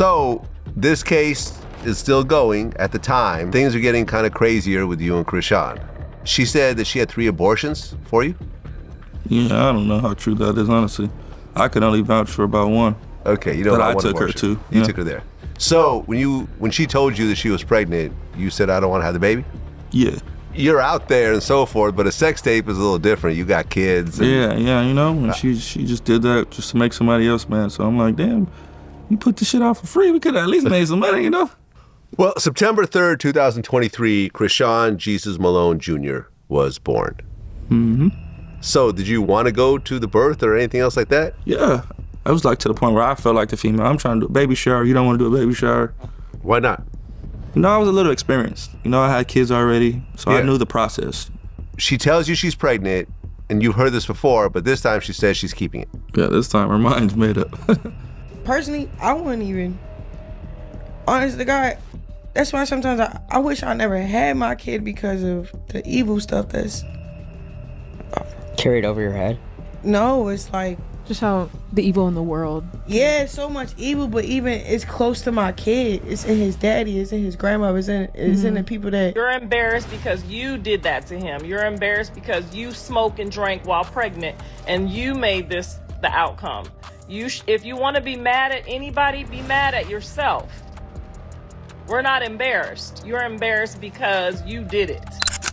So this case is still going at the time. Things are getting kind of crazier with you and Chrisean. She said that she had 3 abortions for you? Yeah, I don't know how true that is, honestly. I can only vouch for about 1. Okay, you know that about I one took abortion. her to. You Yeah. took her there. So when she told you that she was pregnant, you said, I don't want to have the baby? Yeah. You're out there and so forth, but a sex tape is a little different. You got kids. And, Yeah, you know, and she just did that just to make somebody else mad. So I'm like, damn, you put this shit out for free. We could have at least made some money, you know? Well, September 3rd, 2023, Chrisean Jesus Malone Jr. was born. Mm-hmm. So did you want to go to the birth or anything else like that? Yeah. I was like to the point where I felt like the female. I'm trying to do a baby shower. You don't want to do a baby shower. Why not? You know, I was a little experienced. You know, I had kids already, so I Yeah. knew the process. She tells you she's pregnant, and you've heard this before, but this time she says she's keeping it. Yeah, this time her mind's made up. Personally, I wouldn't even. Honest to God, that's why sometimes I wish I never had my kid because of the evil stuff that's carried over your head. No, it's like just how the evil in the world. Yeah, so much evil, but even it's close to my kid. It's in his daddy, it's in his grandmother, it's in the people that. You're embarrassed because you did that to him. You're embarrassed because you smoked and drank while pregnant, and you made this the outcome. If you want to be mad at anybody, be mad at yourself. We're not embarrassed. You're embarrassed because you did it.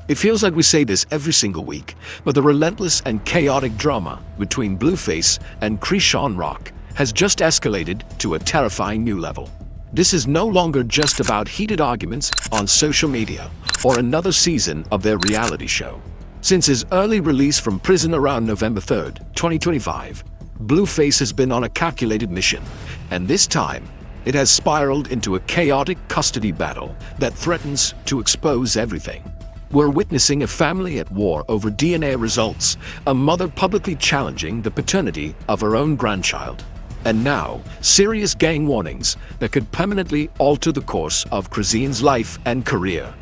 It feels like we say this every single week, but the relentless and chaotic drama between Blueface and Chrisean Rock has just escalated to a terrifying new level. This is no longer just about heated arguments on social media or another season of their reality show. Since his early release from prison around November 3rd, 2025, Blueface has been on a calculated mission, and this time, it has spiraled into a chaotic custody battle that threatens to expose everything. We're witnessing a family at war over DNA results, a mother publicly challenging the paternity of her own grandchild, and now serious gang warnings that could permanently alter the course of Chrisean's life and career.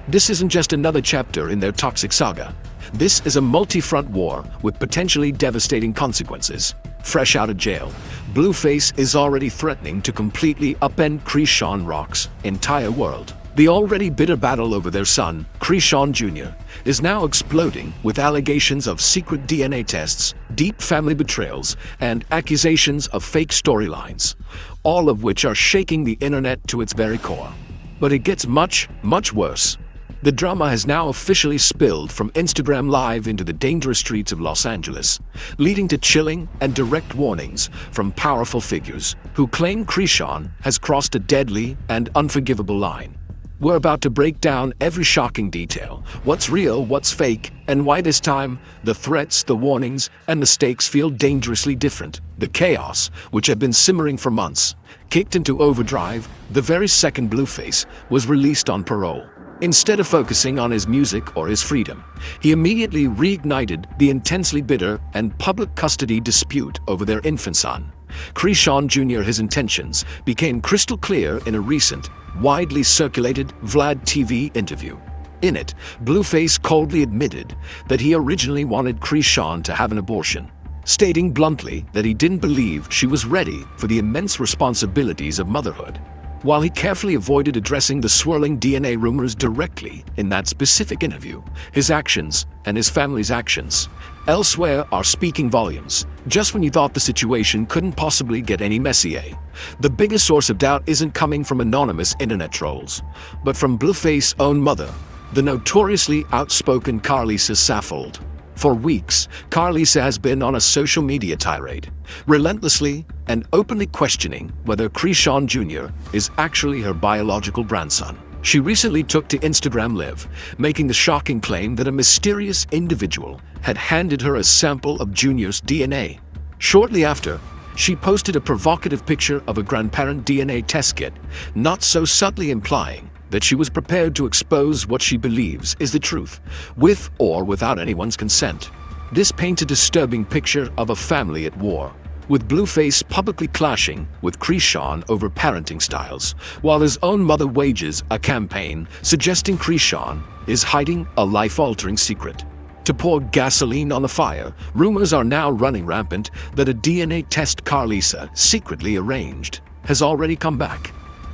This isn't just another chapter in their toxic saga. This is a multi-front war with potentially devastating consequences. Fresh out of jail, Blueface is already threatening to completely upend Chrisean Rock's entire world. The already bitter battle over their son, Chrisean Jr., is now exploding with allegations of secret DNA tests, deep family betrayals, and accusations of fake storylines, all of which are shaking the internet to its very core. But it gets much, much worse. The drama has now officially spilled from Instagram Live into the dangerous streets of Los Angeles, leading to chilling and direct warnings from powerful figures who claim Chrisean has crossed a deadly and unforgivable line. We're about to break down every shocking detail, what's real, what's fake, and why this time the threats, the warnings, and the stakes feel dangerously different. The chaos, which had been simmering for months, kicked into overdrive the very second Blueface was released on parole. Instead of focusing on his music or his freedom, he immediately reignited the intensely bitter and public custody dispute over their infant son. Chrisean Jr. His intentions became crystal clear in a recent, widely circulated Vlad TV interview. In it, Blueface coldly admitted that he originally wanted Chrisean to have an abortion, stating bluntly that he didn't believe she was ready for the immense responsibilities of motherhood. While he carefully avoided addressing the swirling DNA rumors directly in that specific interview, his actions and his family's actions elsewhere are speaking volumes. Just when you thought the situation couldn't possibly get any messier, the biggest source of doubt isn't coming from anonymous internet trolls, but from Blueface's own mother, the notoriously outspoken Carlisa Saffold. For weeks, Carlisa has been on a social media tirade, relentlessly and openly questioning whether Chrisean Jr. is actually her biological grandson. She recently took to Instagram Live, making the shocking claim that a mysterious individual had handed her a sample of Junior's DNA. Shortly after, she posted a provocative picture of a grandparent DNA test kit, not so subtly implying that she was prepared to expose what she believes is the truth, with or without anyone's consent. This paints a disturbing picture of a family at war, with Blueface publicly clashing with Chrisean over parenting styles, while his own mother wages a campaign suggesting Chrisean is hiding a life-altering secret. To pour gasoline on the fire, rumors are now running rampant that a DNA test Carlisa secretly arranged has already come back.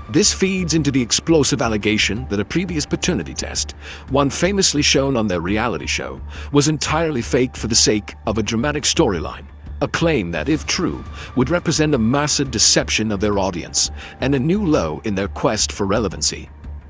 This feeds into the explosive allegation that a previous paternity test, one famously shown on their reality show, was entirely faked for the sake of a dramatic storyline, a claim that, if true, would represent a massive deception of their audience and a new low in their quest for relevancy.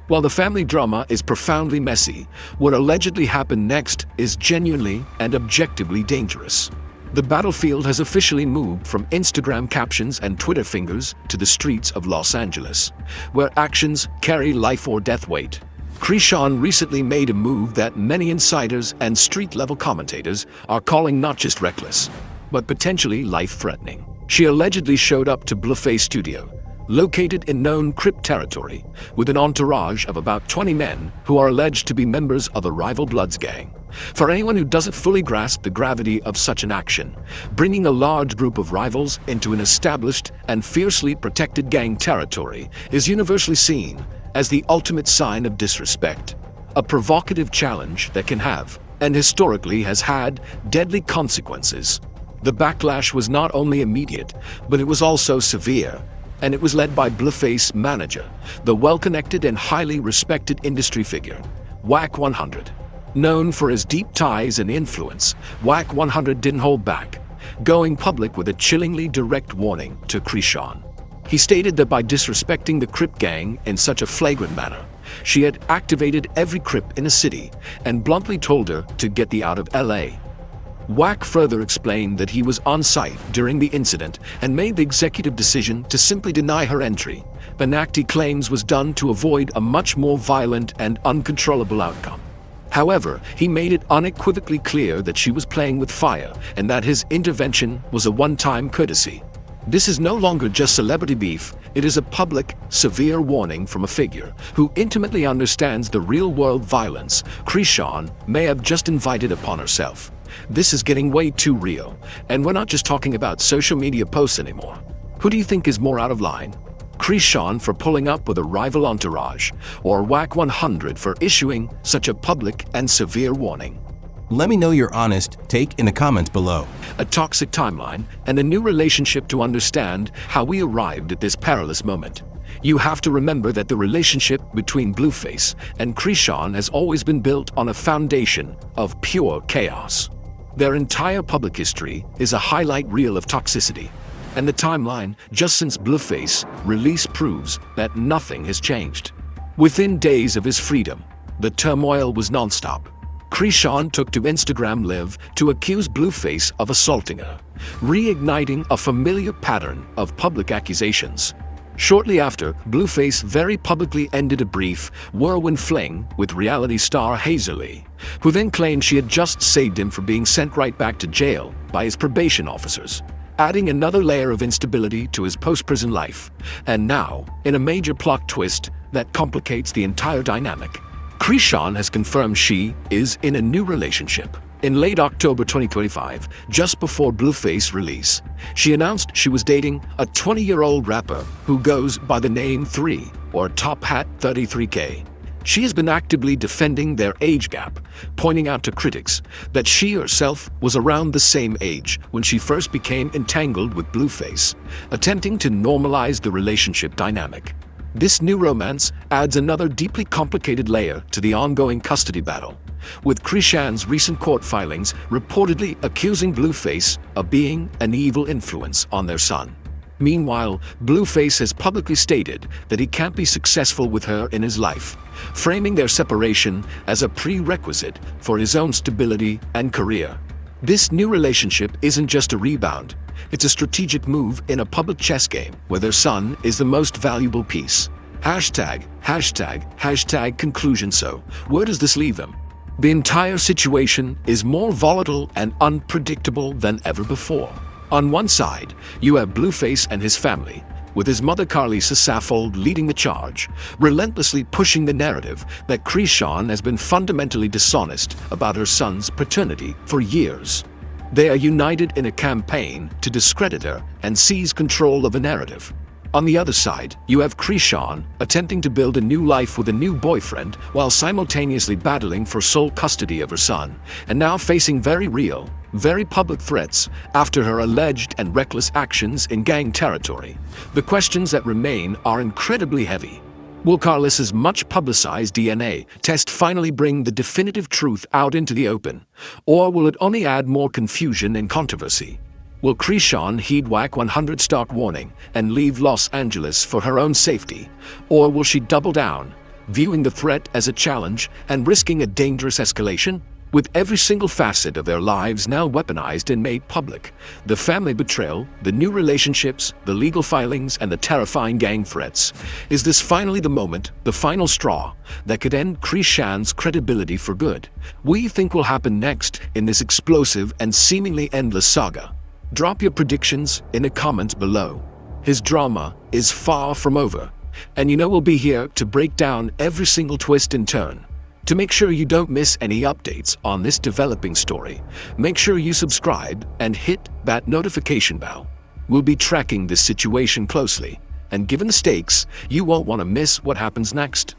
While the family drama is profoundly messy, what allegedly happened next is genuinely and objectively dangerous. The battlefield has officially moved from Instagram captions and Twitter fingers to the streets of Los Angeles, where actions carry life or death weight. Chrisean recently made a move that many insiders and street-level commentators are calling not just reckless, but potentially life-threatening. She allegedly showed up to Blueface studio, located in known Crip territory, with an entourage of about 20 men who are alleged to be members of a rival Bloods gang. For anyone who doesn't fully grasp the gravity of such an action, bringing a large group of rivals into an established and fiercely protected gang territory is universally seen as the ultimate sign of disrespect, a provocative challenge that can have, and historically has had, deadly consequences. The backlash was not only immediate, but it was also severe, and it was led by Blueface manager, the well-connected and highly respected industry figure, Wack 100. Known for his deep ties and influence, Wack 100 didn't hold back, going public with a chillingly direct warning to Chrisean. He stated that by disrespecting the Crip gang in such a flagrant manner, she had activated every Crip in a city and bluntly told her to get the out of LA. Wack further explained that he was on site during the incident and made the executive decision to simply deny her entry. An act he claims was done to avoid a much more violent and uncontrollable outcome. However, he made it unequivocally clear that she was playing with fire and that his intervention was a one-time courtesy. This is no longer just celebrity beef, it is a public, severe warning from a figure who intimately understands the real-world violence Chrisean may have just invited upon herself. This is getting way too real, and we're not just talking about social media posts anymore. Who do you think is more out of line? Chrisean for pulling up with a rival entourage, or Wack 100 for issuing such a public and severe warning? Let me know your honest take in the comments below. A toxic timeline and a new relationship to understand how we arrived at this perilous moment. You have to remember that the relationship between Blueface and Chrisean has always been built on a foundation of pure chaos. Their entire public history is a highlight reel of toxicity, and the timeline just since Blueface release proves that nothing has changed. Within days of his freedom, the turmoil was nonstop. Chrisean took to Instagram Live to accuse Blueface of assaulting her, reigniting a familiar pattern of public accusations. Shortly after, Blueface very publicly ended a brief whirlwind fling with reality star Hazley, who then claimed she had just saved him from being sent right back to jail by his probation officers, adding another layer of instability to his post-prison life. And now, in a major plot twist that complicates the entire dynamic, Chrisean has confirmed she is in a new relationship. In late October 2025, just before Blueface release, she announced she was dating a 20-year-old rapper who goes by the name 3 or Top Hat 33K. She has been actively defending their age gap, pointing out to critics that she herself was around the same age when she first became entangled with Blueface, attempting to normalize the relationship dynamic. This new romance adds another deeply complicated layer to the ongoing custody battle, with Chrisean's recent court filings reportedly accusing Blueface of being an evil influence on their son. Meanwhile, Blueface has publicly stated that he can't be successful with her in his life, framing their separation as a prerequisite for his own stability and career. This new relationship isn't just a rebound, it's a strategic move in a public chess game where their son is the most valuable piece. Hashtag conclusion. So, where does this leave them? The entire situation is more volatile and unpredictable than ever before. On one side, you have Blueface and his family, with his mother Carlisa Saffold leading the charge, relentlessly pushing the narrative that Chrisean has been fundamentally dishonest about her son's paternity for years. They are united in a campaign to discredit her and seize control of the narrative. On the other side, you have Chrisean attempting to build a new life with a new boyfriend while simultaneously battling for sole custody of her son, and now facing very real, very public threats after her alleged and reckless actions in gang territory. The questions that remain are incredibly heavy. Will Carlos's much publicized DNA test finally bring the definitive truth out into the open, or will it only add more confusion and controversy? Will Chrisean heed WAC 100 stock warning and leave Los Angeles for her own safety, or will she double down, viewing the threat as a challenge and risking a dangerous escalation? With every single facet of their lives now weaponized and made public, the family betrayal, the new relationships, the legal filings, and the terrifying gang threats, is this finally the moment, the final straw, that could end Chrisean's credibility for good? What do you think will happen next in this explosive and seemingly endless saga? Drop your predictions in the comments below. His drama is far from over, and we'll be here to break down every single twist and turn. To make sure you don't miss any updates on this developing story, make sure you subscribe and hit that notification bell. We'll be tracking this situation closely, and given the stakes, you won't want to miss what happens next.